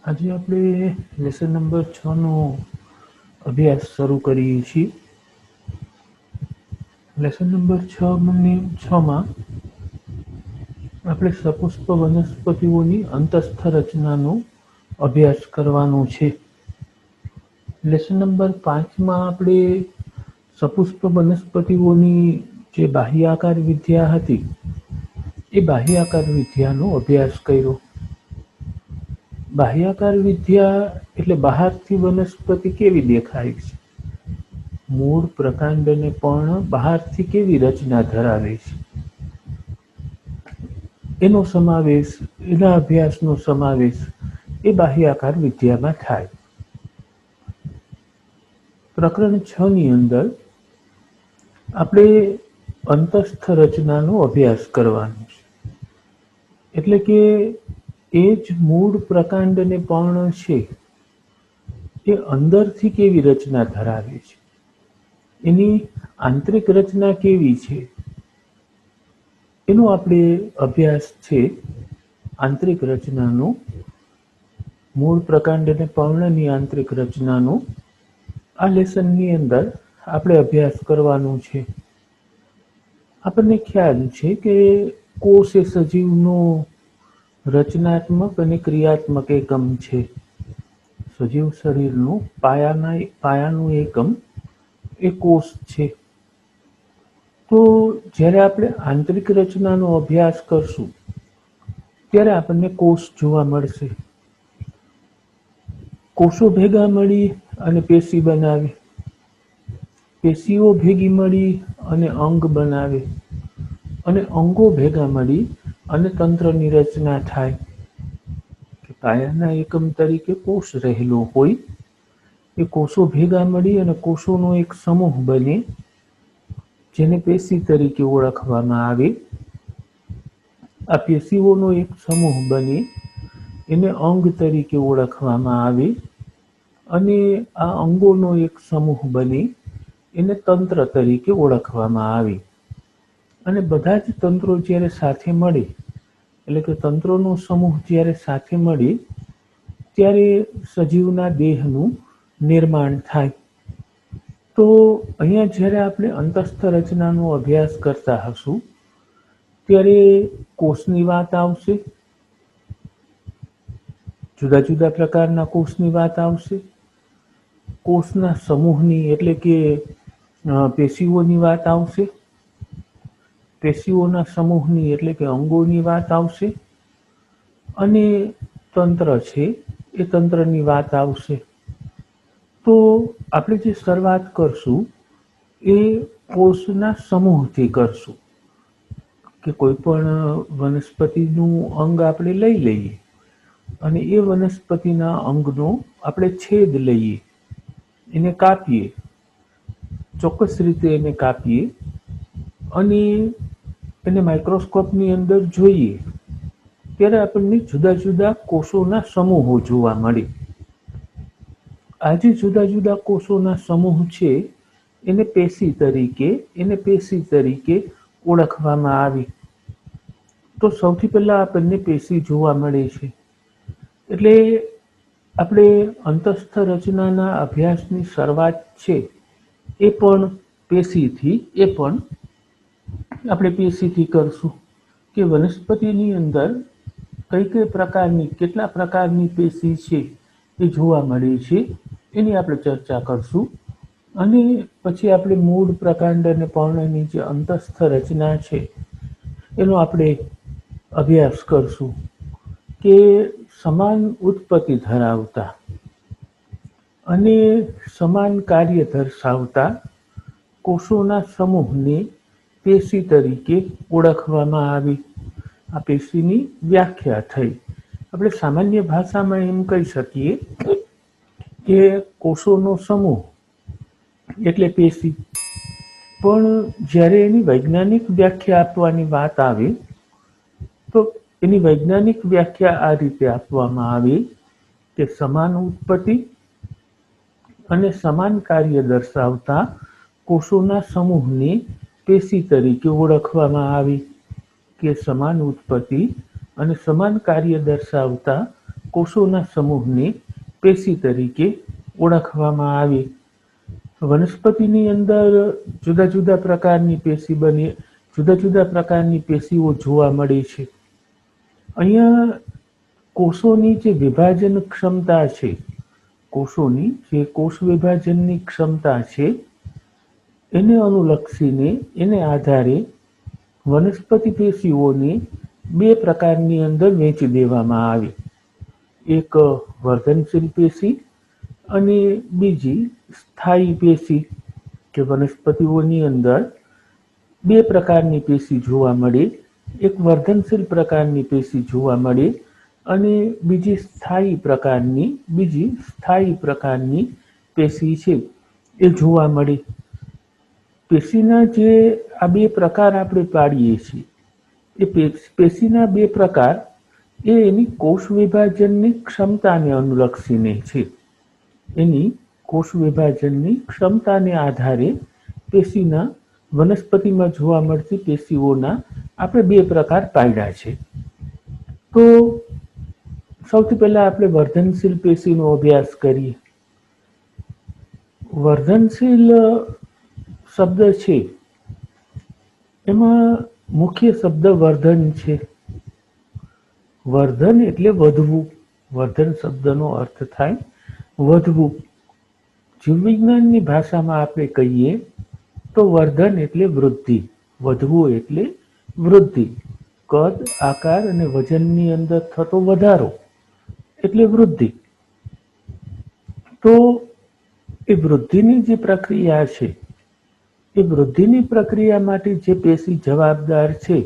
આજે આપણે lesson number 6 નો અભ્યાસ શરૂ કરીએ છીએ. લેસન નંબર 6માં આપણે સપુષ્પ વનસ્પતિઓની અંતસ્થ રચનાનો અભ્યાસ કરવાનો છે. લેસન નંબર 5માં આપણે સપુષ્પ વનસ્પતિઓની જે બાહ્યાકાર વિદ્યા હતી એ બાહ્યાકાર વિદ્યાનો અભ્યાસ કર્યો. બાહ્યાકાર વિદ્યા એટલે બહારથી વનસ્પતિ કેવી દેખાય છે, મૂળ, પ્રકાંડ અને પર્ણ બહારથી કેવી રચના ધરાવે છે, એના અભ્યાસનો સમાવેશ એ બાહ્યાકાર વિદ્યામાં થાય. પ્રકરણ 6 ની અંદર આપણે અંતસ્થ રચનાનો અભ્યાસ કરવાનો છે. એટલે કે એ જ મૂળ, પ્રકાંડ અને પર્ણ છે એ અંદરથી કેવી રચના ધરાવે છે, એની આંતરિક રચના કેવી છે, એનો આપણે અભ્યાસ છે. આંતરિક રચનાનો, મૂળ, પ્રકાંડ અને પર્ણની આંતરિક રચનાનો આ લેસનની અંદર આપણે અભ્યાસ કરવાનો છે. આપણને ખ્યાલ છે કે કોષ એ સજીવનો રચનાત્મક અને ક્રિયાત્મક એકમ છે. સજીવ શરીરનું પાયાનું એકમ એ કોષ છે. તો જ્યારે આપણે આંતરિક રચનાનો અભ્યાસ કરશું ત્યારે આપણને કોષ જોવા મળશે. કોષો ભેગા મળી અને પેશી બનાવે, પેશીઓ ભેગી મળી અને અંગ બનાવે, અને અંગો ભેગા મળી અને તંત્રની રચના થાય. પાયાના એકમ તરીકે કોષ રહેલો હોય, એ કોષો ભેગા મળી અને કોષોનો એક સમૂહ બને, જેને પેશી તરીકે ઓળખવામાં આવે. આ પેશીઓનો એક સમૂહ બને એને અંગ તરીકે ઓળખવામાં આવે, અને આ અંગોનો એક સમૂહ બની એને તંત્ર તરીકે ઓળખવામાં આવે. અને બધા જ તંત્રો જ્યારે સાથે મળે, એટલે કે તંત્રોનો સમૂહ જ્યારે સાથે મળે ત્યારે સજીવના દેહનું નિર્માણ થાય. તો અહીંયા જ્યારે આપણે અંતસ્થ રચનાનો અભ્યાસ કરતા હશું ત્યારે કોષની વાત આવશે, જુદા જુદા પ્રકારના કોષની વાત આવશે, કોષના સમૂહની એટલે કે પેશીઓની વાત આવશે, પેશીઓના સમૂહની એટલે કે અંગોની વાત આવશે, અને તંત્ર છે એ તંત્રની વાત આવશે. તો આપણે જે શરૂઆત કરશું એ કોષના સમૂહથી કરશું. કે કોઈ પણ વનસ્પતિનું અંગ આપણે લઈ લઈએ અને એ વનસ્પતિના અંગનો આપણે છેદ લઈએ, એને કાપીએ, ચોક્કસ રીતે એને કાપીએ અને એને માઇક્રોસ્કોપની અંદર જોઈએ ત્યારે આપણને જુદા જુદા કોષોના સમૂહો જોવા મળે. આ જે જુદા જુદા કોષોના સમૂહ છે એને પેશી તરીકે ઓળખવામાં આવે. તો સૌથી પહેલા આપણને પેશી જોવા મળે છે. એટલે આપણે અંતસ્થ રચનાના અભ્યાસની શરૂઆત છે એ પણ આપણે પેશીથી કરશું. કે વનસ્પતિની અંદર કેટલા પ્રકારની પેશી છે એ જોવા મળે છે, એની આપણે ચર્ચા કરશું. અને પછી આપણે મૂળ, પ્રકાંડ અને પર્ણની જે અંતસ્થ રચના છે એનો આપણે અભ્યાસ કરશું. કે સમાન ઉત્પત્તિ ધરાવતા અને સમાન કાર્ય દર્શાવતા કોષોના સમૂહને પેશી તરીકે ઓળખવામાં આવે. આ પેશીની વ્યાખ્યા થઈ. આપણે સામાન્ય ભાષામાં એમ કહી શકીએ કે કોષોનો સમૂહ એટલે પેશી. પણ જ્યારે એની વૈજ્ઞાનિક વ્યાખ્યા આપવાની વાત આવે તો એની વૈજ્ઞાનિક વ્યાખ્યા આ રીતે આપવામાં આવે કે સમાન ઉત્પત્તિ અને સમાન કાર્ય દર્શાવતા કોષોના સમૂહને પેશી તરીકે ઓળખવામાં આવે. કે સમાન ઉત્પત્તિ અને સમાન કાર્ય દર્શાવતા કોષોના સમૂહને પેશી તરીકે ઓળખવામાં આવે. વનસ્પતિની અંદર જુદા જુદા પ્રકારની પેશી બને, જુદા જુદા પ્રકારની પેશીઓ જોવા મળે છે. અહીંયા કોષોની જે વિભાજન ક્ષમતા છે, કોષોની જે કોષ વિભાજનની ક્ષમતા છે, એને અનુલક્ષીને એને આધારે વનસ્પતિ પેશીઓને બે પ્રકારની અંદર વહેંચી દેવામાં આવે. એક વર્ધનશીલ પેશી અને બીજી સ્થાયી પેશી, કે વનસ્પતિઓની અંદર બે પ્રકારની પેશી જોવા મળે. એક વર્ધનશીલ પ્રકારની પેશી જોવા મળે અને બીજી સ્થાયી પ્રકારની પેશી છે એ જોવા મળે. પેશીના જે આ બે પ્રકાર આપણે પાડીએ છીએ, એ પેશીના બે પ્રકાર એ એની કોષ વિભાજનની ક્ષમતાને અનુલક્ષીને છે. એની કોષ વિભાજનની ક્ષમતાને આધારે પેશીના વનસ્પતિમાં જોવા મળતી પેશીઓના આપણે બે પ્રકાર પાડ્યા છે. તો સૌથી પહેલા આપણે વર્ધનશીલ પેશીનો અભ્યાસ કરીએ. વર્ધનશીલ શબ્દ છે એમાં મુખ્ય શબ્દ વર્ધન છે. વર્ધન એટલે વધવું. વર્ધન શબ્દનો અર્થ થાય વધવું. જીવવિજ્ઞાનની ભાષામાં આપણે કહીએ તો વર્ધન એટલે વૃદ્ધિ, વધવું એટલે વૃદ્ધિ. કદ, આકાર અને વજનની અંદર થતો વધારો એટલે વૃદ્ધિ. તો એ વૃદ્ધિની જે પ્રક્રિયા છે, એ વૃદ્ધિની પ્રક્રિયા માટે જે પેશી જવાબદાર છે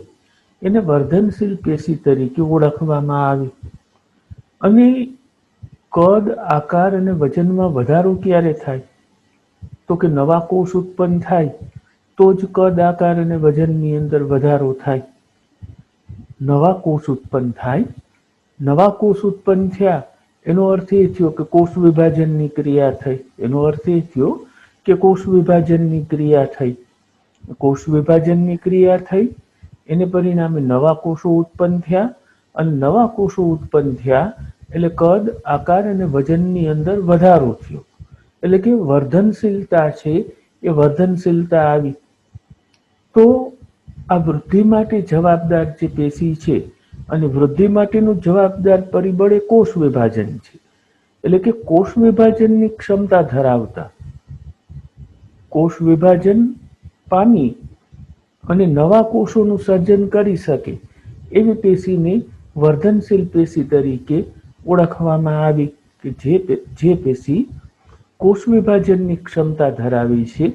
એને વર્ધનશીલ પેશી તરીકે ઓળખવામાં આવે. અને કદ, આકાર અને વજનમાં વધારો ક્યારે થાય? તો કે નવા કોષ ઉત્પન્ન થાય તો જ કદ, આકાર અને વજનની અંદર વધારો થાય. નવા કોષ ઉત્પન્ન થાય, નવા કોષ ઉત્પન્ન થયા એનો અર્થ એ થયો કે કોષ વિભાજનની ક્રિયા થઈ. એનો અર્થ એ થયો કે કોષ વિભાજનની ક્રિયા થઈ. કોષ વિભાજનની ક્રિયા થઈ એને પરિણામે નવા કોષો ઉત્પન્ન થયા, અને નવા કોષો ઉત્પન્ન થયા એટલે કદ, આકાર અને વજનની અંદર વધારો થયો. એટલે કે વર્ધનશીલતા છે એ વર્ધનશીલતા આવી. તો આ વૃદ્ધિ માટે જવાબદાર જે પેશી છે, અને વૃદ્ધિ માટેનું જવાબદાર પરિબળ એ કોષ વિભાજન છે. એટલે કે કોષ વિભાજનની ક્ષમતા ધરાવતા, કોષ વિભાજન પામી અને નવા કોષોનું સર્જન કરી શકે એવી પેશીને વર્ધનશીલ પેશી તરીકે ઓળખવામાં આવી. કે જે પેશી કોષ વિભાજનની ક્ષમતા ધરાવે છે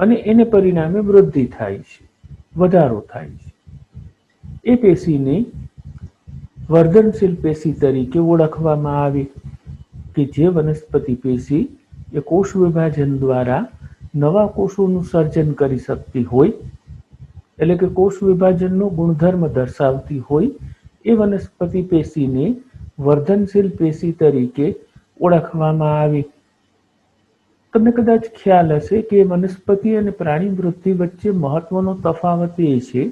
અને એને પરિણામે વૃદ્ધિ થાય છે, વધારો થાય છે, એ પેશીને વર્ધનશીલ પેશી તરીકે ઓળખવામાં આવે. કે જે વનસ્પતિ પેશી એ કોષ વિભાજન દ્વારા નવા કોષોનું સર્જન કરી શકતી હોય, એટલે કે કોષ વિભાજનનો ગુણધર્મ દર્શાવતી હોય, એ વનસ્પતિ પેશીને વર્ધનશીલ પેશી તરીકે ઓળખવામાં આવે. તમને કદાચ ખ્યાલ હશે કે વનસ્પતિ અને પ્રાણી વૃદ્ધિ વચ્ચે મહત્વનો તફાવત એ છે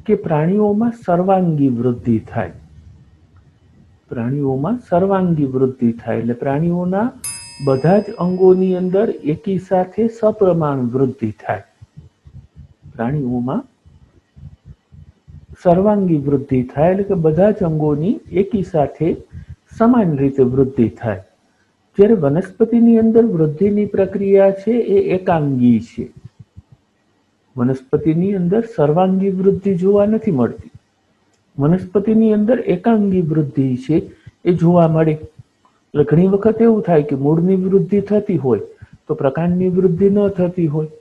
કે પ્રાણીઓમાં સર્વાંગી વૃદ્ધિ થાય. પ્રાણીઓમાં સર્વાંગી વૃદ્ધિ થાય એટલે પ્રાણીઓના બધા જ અંગોની અંદર એકી સાથે સપ્રમાણ વૃદ્ધિ થાય. પ્રાણીઓમાં સર્વાંગી વૃદ્ધિ થાય એટલે કે બધા જ અંગોની એકી સાથે સમાન રીતે વૃદ્ધિ થાય. જ્યારે વનસ્પતિની અંદર વૃદ્ધિની પ્રક્રિયા છે એ એકાંગી છે. વનસ્પતિની અંદર સર્વાંગી વૃદ્ધિ જોવા નથી મળતી. વનસ્પતિની અંદર એકાંગી વૃદ્ધિ છે એ જોવા મળે. એટલે ઘણી વખત એવું થાય કે મૂળની વૃદ્ધિ થતી હોય તો પ્રકાંડની વૃદ્ધિ ન થતી હોય.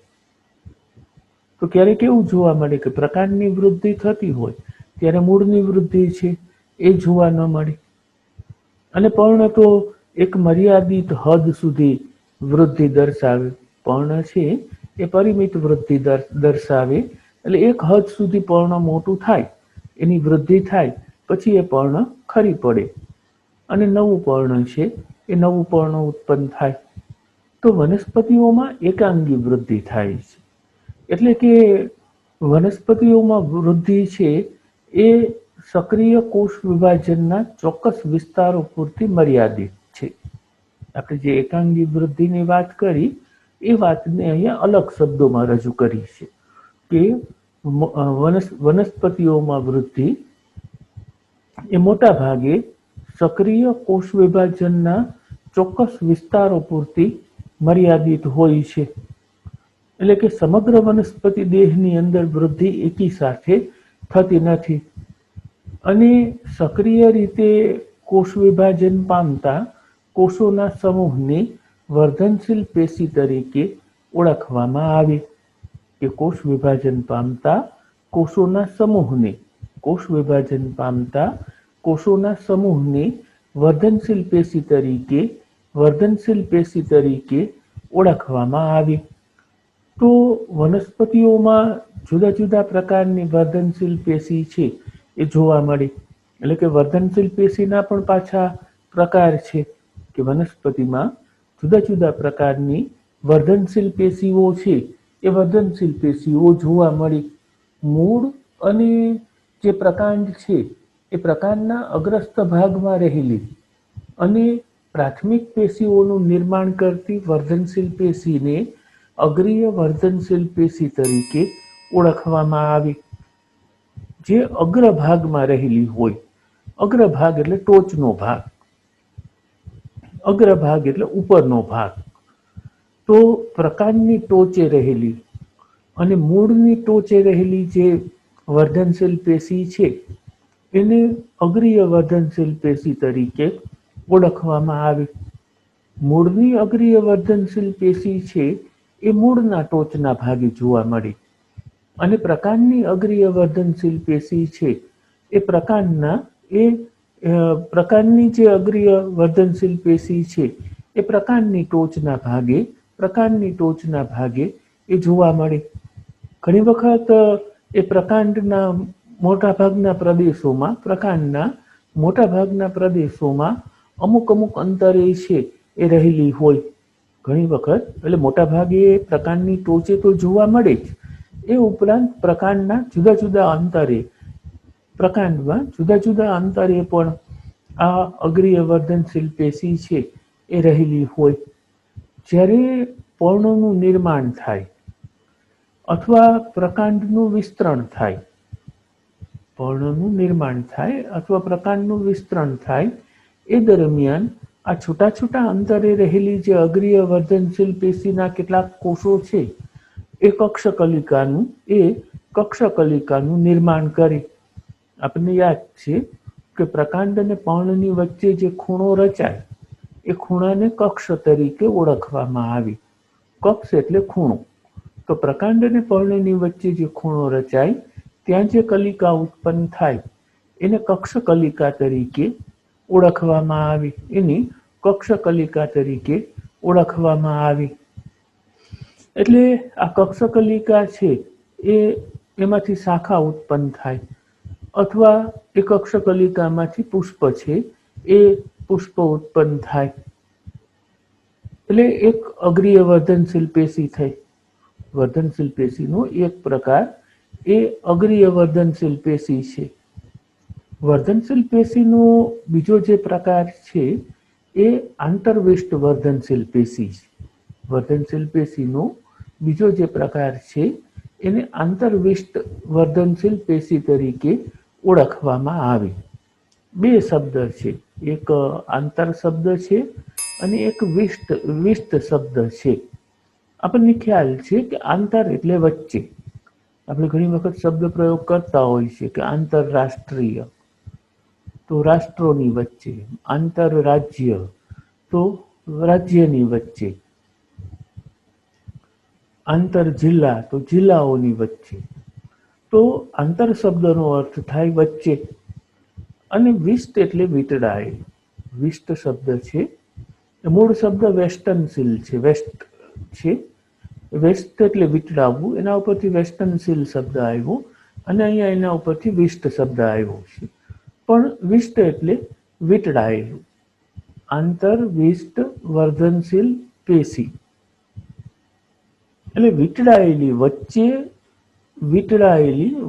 તો ક્યારેક એવું જોવા મળે કે પ્રકાંડની વૃદ્ધિ થતી હોય ત્યારે મૂળની વૃદ્ધિ છે એ જોવા ન મળે. અને પર્ણ તો એક મર્યાદિત હદ સુધી વૃદ્ધિ દર્શાવે. પર્ણ છે એ પરિમિત વૃદ્ધિ દર્શાવે. એટલે એક હદ સુધી પર્ણ મોટું થાય, એની વૃદ્ધિ થાય, પછી એ પર્ણ ખરી પડે અને નવું પર્ણ છે એ નવું પર્ણ ઉત્પન્ન થાય. તો વનસ્પતિઓમાં એકાંગી વૃદ્ધિ થાય છે. એટલે કે વનસ્પતિઓમાં વૃદ્ધિ છે એ સક્રિય કોષ વિભાજનના ચોક્કસ વિસ્તારો પૂરતી મર્યાદિત છે. આપણે જે એકાંગી વૃદ્ધિની વાત કરી એ વાતને અહીંયા અલગ શબ્દોમાં રજૂ કરી છે કે વનસ્પતિઓમાં વૃદ્ધિ એ મોટા ભાગે સક્રિય કોષ વિભાજનના ચોક્કસ વિસ્તારો પૂરતી મર્યાદિત હોય છે. એટલે કે સમગ્ર વનસ્પતિ દેહની અંદર વૃદ્ધિ એકી સાથે થતી નથી અને સક્રિય રીતે કોષ વિભાજન પામતા કોષોના સમૂહને વર્ધનશીલ પેશી તરીકે ઓળખવામાં આવે. કે કોષ વિભાજન પામતા કોષોના સમૂહને વર્ધનશીલ પેશી તરીકે ઓળખવામાં આવે. તો વનસ્પતિઓમાં જુદા જુદા પ્રકારની વર્ધનશીલ પેશી છે એ જોવા મળે. એટલે કે વર્ધનશીલ પેશીના પણ પાછા પ્રકાર છે કે વનસ્પતિમાં જુદા જુદા પ્રકારની વર્ધનશીલ પેશીઓ છે એ વર્ધનશીલ પેશીઓ જોવા મળી. મૂળ અને જે પ્રકાંડ છે એ પ્રકાંડના અગ્રસ્ત ભાગમાં રહેલી અને પ્રાથમિક પેશીઓનું નિર્માણ કરતી વર્ધનશીલ પેશીને અગ્રીય વર્ધનશીલ પેશી તરીકે ઓળખવામાં આવે. જે અગ્રભાગમાં રહેલી હોય. અગ્રભાગ એટલે ટોચનો ભાગ, અગ્રભાગ એટલે ઉપરનો ભાગ. તો પ્રકાંડની ટોચે રહેલી અને મૂળની ટોચે રહેલી જે વર્ધનશીલ પેશી છે એને અગ્રીય વર્ધનશીલ પેશી તરીકે ઓળખવામાં આવે. મૂળની અગ્રીય વર્ધનશીલ પેશી છે એ મૂળના ટોચના ભાગે જોવા મળે અને પ્રકાંડની અગ્રીય વર્ધનશીલ પેશી છે એ પ્રકાંડની જે અગ્રીય વર્ધનશીલ પેશી છે એ પ્રકાંડની ટોચના ભાગે એ જોવા મળે. ઘણી વખત એ પ્રકાંડના મોટાભાગના પ્રદેશોમાં અમુક અંતરે છે એ રહેલી હોય. ઘણી વખત એટલે મોટા ભાગે પ્રકાંડની ટોચે તો જોવા મળે જ. એ ઉપરાંત પ્રકાંડમાં જુદા જુદા અંતરે પણ આ અગ્રીય વર્ધનશીલ પેશી છે એ રહેલી હોય. જ્યારે પર્ણનું નિર્માણ થાય અથવા પ્રકાંડનું વિસ્તરણ થાય એ દરમિયાન આ છૂટા અંતરે રહેલી જે અગ્રીય વર્ધનશીલ પેશીના કેટલાક કોષો છે એ કક્ષકલિકાનું નિર્માણ કરે. આપણને યાદ છે કે પ્રકાંડ અને પર્ણની વચ્ચે જે ખૂણો રચાય એ ખૂણાને કક્ષ તરીકે ઓળખવામાં આવે. કક્ષ એટલે ખૂણો. તો પ્રકાંડ અને પર્ણની વચ્ચે જે ખૂણો રચાય ત્યાં જે કલિકા ઉત્પન્ન થાય એને કક્ષકલિકા તરીકે ઓળખવામાં આવે. એટલે આ કક્ષકલિકા છે એમાંથી શાખા ઉત્પન્ન થાય અથવા એ કક્ષકલિકામાંથી પુષ્પ છે એ પુષ્પ ઉત્પન્ન થાય. એટલે એક અગ્રીય વર્ધનશીલ પેશી થઈ. વર્ધનશીલ પેશીનો એક પ્રકાર એ અગ્રીય વર્ધનશીલ પેશી છે. વર્ધનશીલ પેશીનો બીજો જે પ્રકાર છે એ આંતરવિષ્ટ વર્ધનશીલ પેશી છે. વર્ધનશીલ પેશીનો બીજો જે પ્રકાર છે એને આંતરવિષ્ટ વર્ધનશીલ પેશી તરીકે ઓળખવામાં આવે. બે શબ્દ છે, એક આંતર શબ્દ છે અને એક વિષ્ટ શબ્દ છે. આપણને ખ્યાલ છે કે આંતર એટલે વચ્ચે. આપણે ઘણી વખત શબ્દ પ્રયોગ કરતા હોય છે કે આંતરરાષ્ટ્રીય તો રાષ્ટ્રોની વચ્ચે, આંતરરાજ્ય તો રાજ્યની વચ્ચે, આંતર જિલ્લા તો જિલ્લાઓની વચ્ચે. તો આંતર શબ્દનો અર્થ થાય વચ્ચે અને વિષ્ટ એટલે વીંટળાયેલ. વિષ્ટ શબ્દ છે મૂળ શબ્દ વેસ્ટનશીલ છે. વેસ્ટ એટલે વીંટળાવવું, એના ઉપરથી વેસ્ટનશીલ શબ્દ આવ્યો અને અહીંયા એના ઉપરથી વિષ્ટ શબ્દ આવ્યો છે. પણ વિષ્ટ એટલે વીંટળાયેલું. આંતરવિષ્ટ વર્ધનશીલ પેશી એટલે વીંટળાયેલી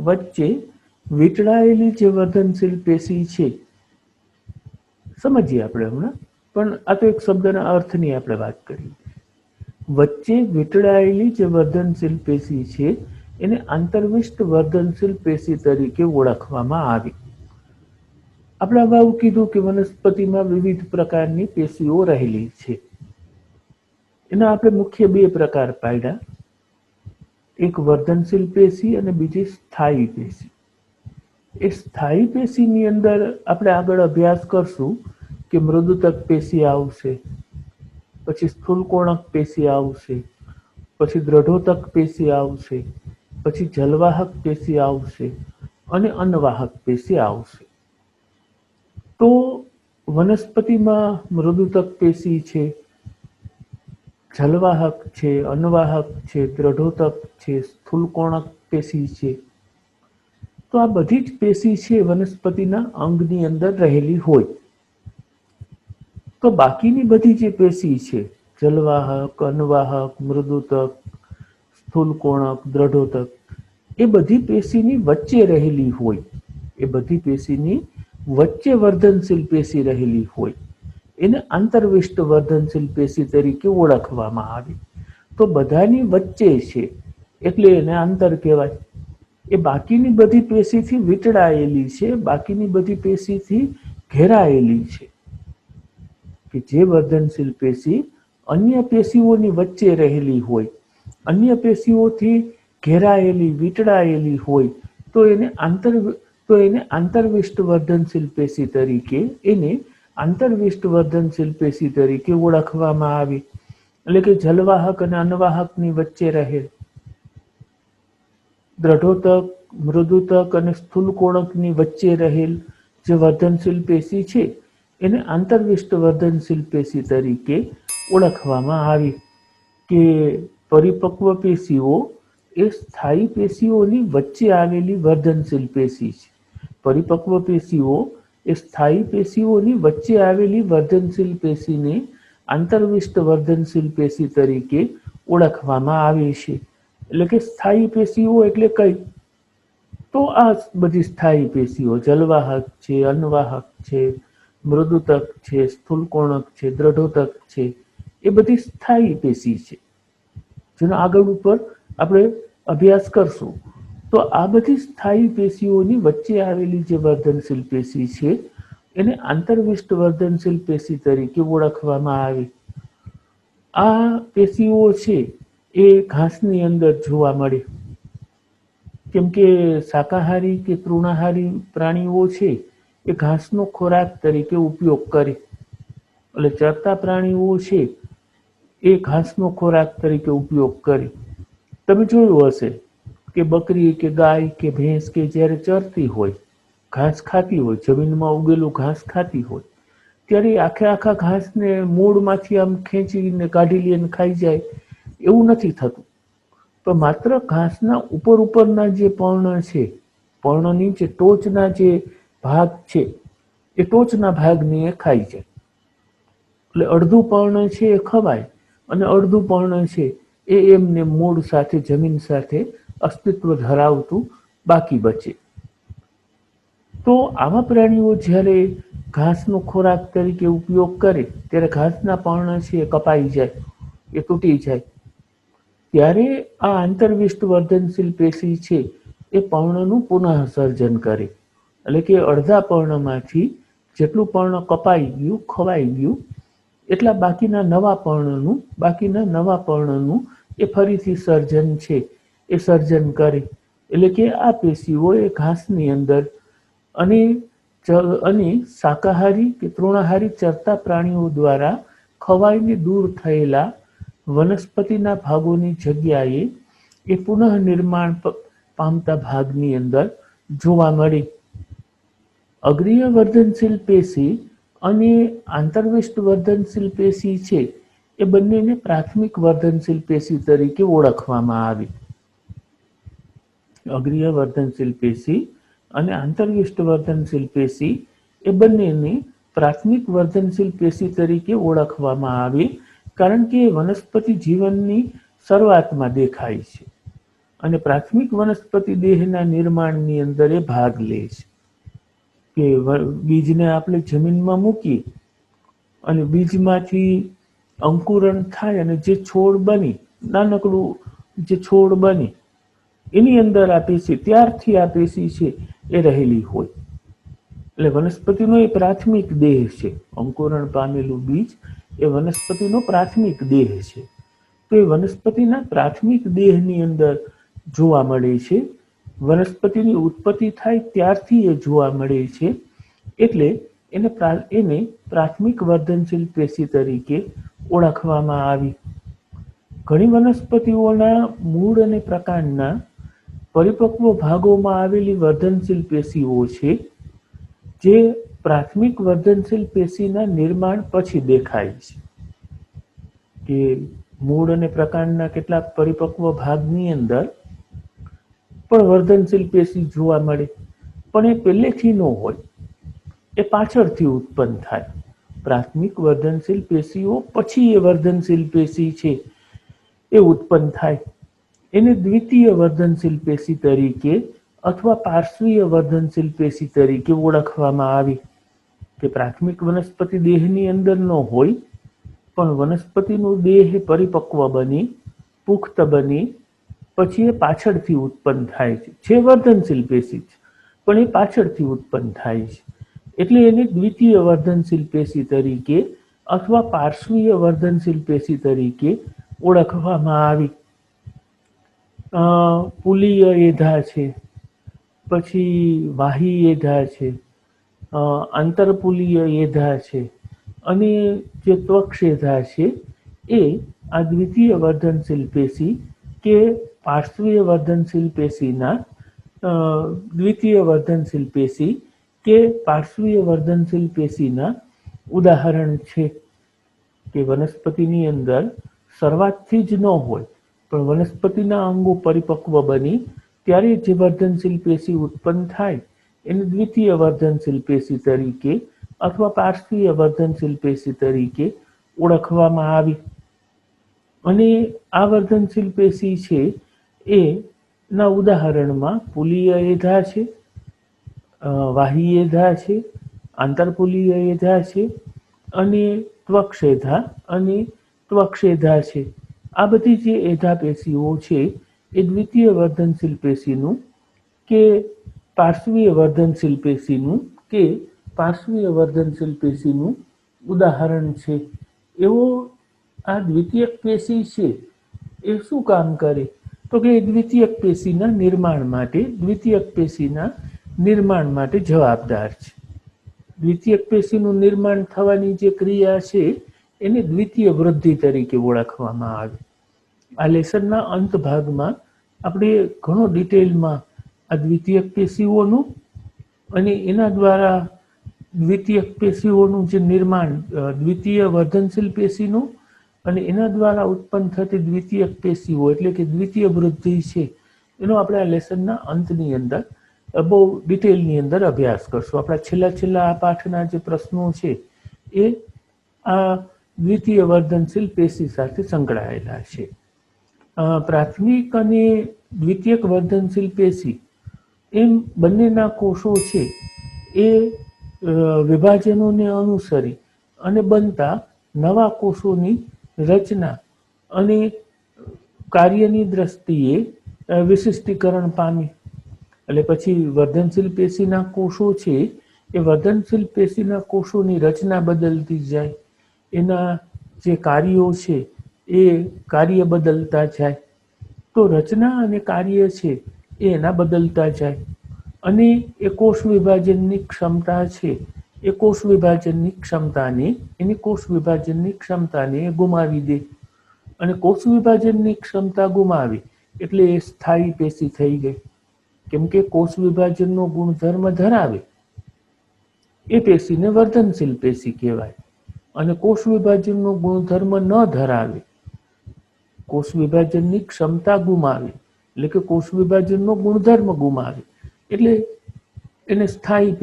વચ્ચે વીંટળાયેલી જે વર્ધનશીલ પેશી છે, સમજીએ આપણે હમણાં, પણ આ તો એક શબ્દના અર્થની આપણે વાત કરીએ. વચ્ચે વીંટળાયેલી જે વર્ધનશીલ પેશી છે એને આંતરવિષ્ટ વર્ધનશીલ પેશી તરીકે ઓળખવામાં આવી. આપણે અગાઉ કીધું કે વનસ્પતિમાં વિવિધ પ્રકારની પેશીઓ રહેલી છે. એના આપણે મુખ્ય બે પ્રકાર પાડ્યા, એક વર્ધનશીલ પેશી અને બીજી સ્થાયી પેશી. એ સ્થાયી પેશીની અંદર આપણે આગળ અભ્યાસ કરશું કે મૃદુતક પેશી આવશે, પછી સ્થૂલકોણક પેશી આવશે, પછી દ્રઢોતક પેશી આવશે, પછી જલવાહક પેશી આવશે અને અન્નવાહક પેશી આવશે. તો વનસ્પતિમાં મૃદુતક પેશી છે, જલવાહક છે, અન્નવાહક છે, દ્રઢોતક છે, સ્થૂલકોણક પેશી છે. તો આ બધી જ પેશી છે વનસ્પતિના અંગની અંદર રહેલી હોય. તો બાકીની બધી જે પેશી છે, જલવાહક, અન્નવાહક, મૃદુતક, સ્થૂલકોણક, દ્રઢોતક, એ બધી પેશીની વચ્ચે રહેલી હોય. એ બધી પેશીની વચ્ચે વર્ધનશીલ પેશી રહેલી હોય. એને આંતરવિષ્ટ વર્ધનશીલ પેશી તરીકે ઓળખવામાં આવે. તો બધાની વચ્ચે છે એટલે એને આંતર કહેવાય. એ બાકીની બધી પેશીથી વીંટળાયેલી છે, બાકીની બધી પેશીથી ઘેરાયેલી છે. કે જે વર્ધનશીલ પેશી અન્ય પેશીઓની વચ્ચે રહેલી હોય, અન્ય પેશીઓથી ઘેરાયેલી, વીંટળાયેલી હોય, તો એને આંતરવિષ્ટ વર્ધનશીલ પેશી તરીકે ઓળખવામાં આવી. એટલે કે જલવાહક અને અન્નવાહકની વચ્ચે રહેલ, દ્રઢોતક, મૃદુતક અને સ્થૂલકોણકની વચ્ચે રહેલ જે વર્ધનશીલ પેશી છે એને આંતરવિષ્ટ વર્ધનશીલ પેશી તરીકે ઓળખવામાં આવી. કે પરિપક્વ પેશીઓ એ સ્થાયી પેશીઓની વચ્ચે આવેલી વર્ધનશીલ પેશી છે. પરિપક્વ પેશીઓ એ સ્થાયી પેશીઓની વચ્ચે આવેલી વર્ધનશીલ પેશીને આંતરવિષ્ટ વર્ધનશીલ પેશી તરીકે ઓળખવામાં આવે છે. એટલે કે સ્થાયી પેશીઓ એટલે કઈ? તો આ બધી સ્થાયી પેશીઓ જલવાહક છે, અન્નવાહક છે, મૃદુતક છે, સ્થૂલકોણક છે, દ્રઢોતક છે, એ બધી સ્થાયી પેશી છે, જેનો આગળ ઉપર આપણે અભ્યાસ કરશું. તો આ બધી સ્થાયી પેશીઓની વચ્ચે આવેલી જે વર્ધનશીલ પેશી છે એને આંતરવિષ્ટ વર્ધનશીલ પેશી તરીકે ઓળખવામાં આવે. આ પેશીઓ છે એ ઘાસની અંદર જોવા મળે. કેમ કે શાકાહારી કે તૃણાહારી પ્રાણીઓ છે એ ઘાસનો ખોરાક તરીકે ઉપયોગ કરે. એટલે ચરતા પ્રાણીઓ છે એ ઘાસનો ખોરાક તરીકે ઉપયોગ કરે. તમે જોયું હશે કે બકરી કે ગાય કે ભેંસ કે જ્યારે ચરતી હોય, ઘાસ ખાતી હોય, જમીનમાં ઉગેલું ઘાસ ખાતી હોય, ત્યારે આખા ઘાસને મૂળમાંથી આમ ખેંચીને કાઢી લે અને ખાઈ જાય, એવું નથી થતું. પણ માત્ર ઘાસના ઉપરના જે પર્ણ છે, પર્ણની જે ટોચના જે ભાગ છે, એ ટોચના ભાગને એ ખાઈ જાય. એટલે અડધું પર્ણ છે એ ખવાય અને અડધું પર્ણ છે એ એમને મૂળ સાથે, જમીન સાથે અસ્તિત્વ ધરાવતું બાકી બચે. તો આવા પ્રાણીઓ જ્યારે ઘાસનો ખોરાક તરીકે ઉપયોગ કરે ત્યારે ઘાસના પર્ણ છે એ કપાઈ જાય, એ તૂટી જાય. ત્યારે આ આંતરવિષ્ટ વર્ધનશીલ પેશી છે એ પર્ણનું પુનઃ સર્જન કરે. એટલે કે અડધા પર્ણમાંથી જેટલું પર્ણ કપાઈ ગયું, ખવાઈ ગયું, એટલા બાકીના નવા પર્ણનું એ ફરીથી સર્જન છે એ સર્જન કરે. એટલે કે આ પેશીઓ એ ઘાસની અંદર અને શાકાહારી કે તૃણાહારી ચરતા પ્રાણીઓ દ્વારા ખવાઈને દૂર થયેલા વનસ્પતિના ભાગોની જગ્યાએ એ પુનઃ નિર્માણ પામતા ભાગની અંદર જોવા મળે. અગ્રીય વર્ધનશીલ પેશી અને આંતરવિષ્ટ વર્ધનશીલ પેશી છે એ બંનેને પ્રાથમિક વર્ધનશીલ પેશી તરીકે ઓળખવામાં આવે. અગ્રીય વર્ધનશીલ પેશી અને આંતરવિષ્ટ વર્ધનશીલ પેશી એ બંનેને પ્રાથમિક વર્ધનશીલ પેશી તરીકે ઓળખવામાં આવે, કારણ કે વનસ્પતિ જીવનની શરૂઆતમાં દેખાય છે અને પ્રાથમિક વનસ્પતિ દેહના નિર્માણની અંદર એ ભાગ લે છે. કે બીજને આપણે જમીનમાં મૂકી અને બીજમાંથી અંકુરણ થાય અને જે છોડ બની, નાનકડું જે છોડ બની એની અંદર આ પેશી, ત્યારથી આ પેશી છે એ રહેલી હોય. એટલે વનસ્પતિનો એ પ્રાથમિક દેહ છે. અંકુરણ પામેલું બીજ એ વનસ્પતિનો પ્રાથમિક દેહ છે. તો એ વનસ્પતિના પ્રાથમિક દેહની અંદર જોવા મળે છે. વનસ્પતિની ઉત્પત્તિ થાય ત્યારથી એ જોવા મળે છે. એટલે એને પ્રાથમિક વર્ધનશીલ પેશી તરીકે ઓળખવામાં આવી. ઘણી વનસ્પતિઓના મૂળ અને પ્રકાંડના પરિપક્વ ભાગોમાં આવેલી વર્ધનશીલ પેશીઓ છે, જે પ્રાથમિક વર્ધનશીલ પેશીના નિર્માણ પછી દેખાય છે. કે મૂળ અને પ્રકાંડના કેટલાક પરિપક્વ ભાગની અંદર પણ વર્ધનશીલ પેશી જોવા મળે, પણ એ પહેલેથી ન હોય, એ પાછળથી ઉત્પન્ન થાય. પ્રાથમિક વર્ધનશીલ પેશીઓ પછી એ વર્ધનશીલ પેશી છે એ ઉત્પન્ન થાય. એને દ્વિતીય વર્ધનશીલ પેશી તરીકે અથવા પાર્શ્વીય વર્ધનશીલ પેશી તરીકે ઓળખવામાં આવી. કે પ્રાથમિક વનસ્પતિ દેહની અંદર ન હોય, પણ વનસ્પતિનો દેહ પરિપક્વ બની, પુખ્ત બની, પછી એ પાછળથી ઉત્પન્ન થાય છે. જે વર્ધનશીલ પેશી છે, પણ એ પાછળથી ઉત્પન્ન થાય છે. એટલે એને દ્વિતીય વર્ધનશીલ પેશી તરીકે અથવા પાર્શ્વીય વર્ધનશીલ પેશી તરીકે ઓળખવામાં આવી. પુલીય એધા છે, પછી વાહી એધા છે, આંતરપુલીય એધા છે, અને જે ત્વક્ષેધા છે એ આ દ્વિતીય વર્ધનશીલ પેશી કે પાર્શ્વીય વર્ધનશીલ પેશીના દ્વિતીય વર્ધનશીલ પેશી કે પાર્શ્વીય વર્ધનશીલ પેશીના ઉદાહરણ છે. કે વનસ્પતિની અંદર શરૂઆતથી જ ન હોય, પણ વનસ્પતિના અંગો પરિપક્વ બની ત્યારે જે વર્ધનશીલ પેશી ઉત્પન્ન થાય એને દ્વિતીય વર્ધનશીલ પેશી તરીકે અથવા પાર્શ્વીય વર્ધનશીલ પેશી તરીકે ઓળખવામાં આવી. અને આ વર્ધનશીલ પેશી છે એ ના ઉદાહરણમાં પુલીય એધા છે, વાહી એધા છે, આંતરપુલીય એધા છે, અને ત્વક્ષેધા અને ત્વક્ષેધા છે. આ બધી જે એધા પેશીઓ છે એ દ્વિતીય વર્ધનશીલ પેશીનું કે પાર્શ્વીય વર્ધનશીલ પેશીનું કે પાર્શ્વીય વર્ધનશીલ પેશીનું ઉદાહરણ છે. એવો આ દ્વિતીયક પેશી છે એ શું કામ કરે? તો કે દ્વિતીયક પેશીના નિર્માણ માટે જવાબદાર છે. દ્વિતીયક પેશીનું નિર્માણ થવાની જે ક્રિયા છે એને દ્વિતીય વૃદ્ધિ તરીકે ઓળખવામાં આવે. આ લેસનના અંત ભાગમાં આપણે ઘણો ડિટેલમાં આ દ્વિતીયક પેશીઓનું અને એના દ્વારા દ્વિતીયક પેશીઓનું જે નિર્માણ, દ્વિતીય વર્ધનશીલ પેશીનું અને એના દ્વારા ઉત્પન્ન થતી દ્વિતીયક પેશીઓ એટલે કે દ્વિતીય વૃદ્ધિ છે, એનો આપણે આ લેસનના અંતની અંદર બહુ ડિટેલની અંદર અભ્યાસ કરશું. આપણા છેલ્લા આ પાઠના જે પ્રશ્નો છે એ આ દ્વિતીય વર્ધનશીલ પેશી સાથે સંકળાયેલા છે. પ્રાથમિક અને દ્વિતીયક વર્ધનશીલ પેશી એમ બંનેના કોષો છે એ વિભાજનોને અનુસરી અને બનતા નવા કોષોની રચના અને કાર્યની દ્રષ્ટિએ વિશિષ્ટીકરણ પામી. એટલે પછી વર્ધનશીલ પેશીના કોષો છે એ વર્ધનશીલ પેશીના કોષોની રચના બદલતી જાય, એના જે કાર્યો છે એ કાર્ય બદલતા જાય. તો રચના અને કાર્ય છે એ એના બદલતા જાય અને એ કોષ વિભાજનની ક્ષમતા છે એ કોષ વિભાજનની ક્ષમતાને ગુમાવી દે. અને કોષ વિભાજનની ક્ષમતા ગુમાવી એટલે એ સ્થાયી પેશી થઈ ગઈ. કેમ કે કોષ વિભાજનનો ગુણધર્મ ધરાવે એ પેશીને વર્ધનશીલ પેશી કહેવાય, અને કોષ વિભાજનનો ગુણધર્મ ન ધરાવે, કોષ વિભાજનની ક્ષમતા ગુમાવે એટલે કે કોષ વિભાજનનો ગુણધર્મ ગુમાવે એટલે એને સ્થાયી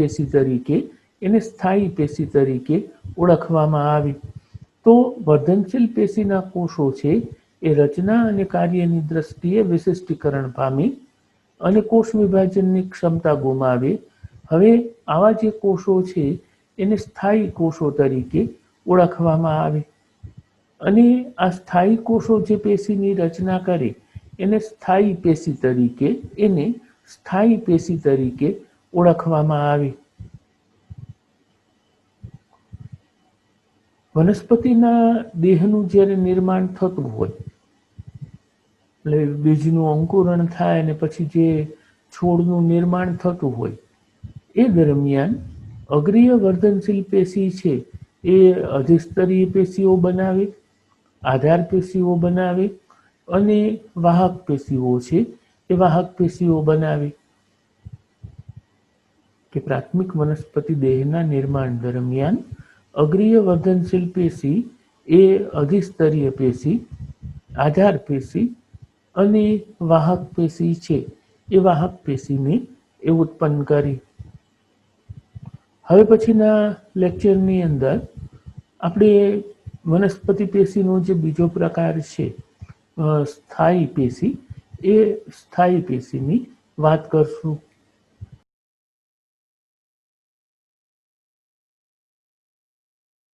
પેશી તરીકે ઓળખવામાં આવી. તો વર્ધનશીલ પેશીના કોષો છે એ રચના અને કાર્યની દ્રષ્ટિએ વિશિષ્ટીકરણ પામી અને કોષ વિભાજનની ક્ષમતા ગુમાવી. હવે આવા જે કોષો છે એને સ્થાયી કોષો તરીકે ઓળખવામાં આવે અને આ સ્થાયી કોષો જે પેશીની રચના કરે એને સ્થાયી પેશી તરીકે ઓળખવામાં આવે. વનસ્પતિના દેહનું જ્યારે નિર્માણ થતું હોય, એટલે બીજનું અંકુરણ થાય અને પછી જે છોડનું નિર્માણ થતું હોય, એ દરમિયાન અગ્રીય વર્ધનશીલ પેશી છે એ અધિસ્તરીય પેશીઓ બનાવે, આધાર પેશીઓ બનાવે અને વાહક પેશીઓ છે એ વાહક પેશીઓ બનાવે. કે પ્રાથમિક વનસ્પતિ દેહના નિર્માણ દરમિયાન અગ્રીય વર્ધનશીલ પેશી એ અધિસ્તરીય પેશી, આધાર પેશી અને વાહક પેશી છે એ વાહક પેશીને એ ઉત્પન્ન કરી. હવે પછીના લેક્ચરની અંદર આપણે વનસ્પતિ પેશીનો જે બીજો પ્રકાર છે સ્થાયી પેશી, એ સ્થાયી પેશીની વાત કરશું.